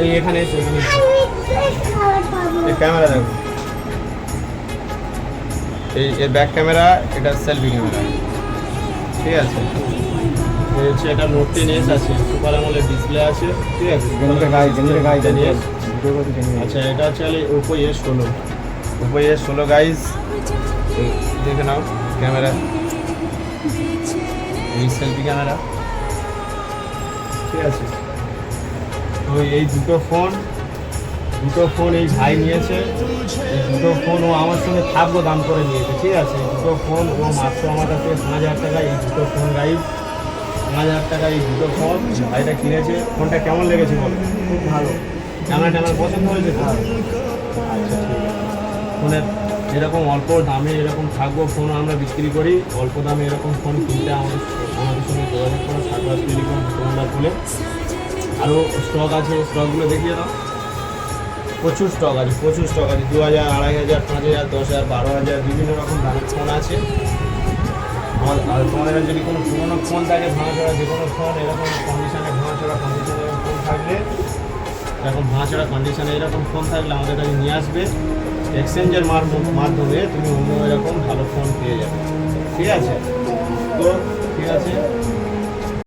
এই এখানে এসে এই ক্যামেরা দেখো, এই এর ব্যাক ক্যামেরা, এটা সেলফি ক্যামেরা, ঠিক আছে। এই হচ্ছে এটা নোট 10s আছে, সুপার আমোলেড ডিসপ্লে আছে, ঠিক আছে। আচ্ছা এটা হচ্ছে Oppo A16, Oppo A16 guys, দেখে নাও ক্যামেরা, এই সেলফি ক্যামেরা, ঠিক আছে। তো এই দুটো ফোন এই ভাই নিয়েছে, এই দুটো ফোন ও আমার সঙ্গে থাকবো দাম করে নিয়েছে, ঠিক আছে। এই দুটো ফোন ও মাত্র আমার কাছে 5,000 টাকা, এই দুটো ফোন গাইজ 5,000 টাকা এই দুটো ফোন ভাইটা কিনেছে। ফোনটা কেমন লেগেছে বলো? খুব ভালো। ক্যামেরাটা আমার পছন্দ হয়েছে তো? হ্যাঁ। আচ্ছা ঠিক আছে। ফোনের এরকম অল্প দামে এরকম থাকবো ফোন আমরা বিক্রি করি, অল্প দামে এরকম ফোন কিনতে আমাদের সঙ্গে যোগাযোগ করো, সার্ভাস টেলিকম তোমরা খুলে। আরও স্টক আছে, স্টকগুলো দেখিয়ে দাও। প্রচুর স্টক আছে, 2,000, 2,500, 5,000, 10,000, 12,000 বিভিন্ন রকম দামের ফোন আছে। আর তোমাদের যদি কোনো পুরোনো ফোন থাকে ভাঙাচোরা, যে কোনো ফোন এরকম কন্ডিশনে ভাঙাচোরা কন্ডিশনে ফোন থাকলে, এরকম ভাঙাচোরা কন্ডিশনে এরকম ফোন থাকলে আমাদের কাছে নিয়ে আসবে। এক্সচেঞ্জের মাধ্যমে তুমি অন্য এরকম ভালো ফোন পেয়ে যাবে, ঠিক আছে। তো ঠিক আছে।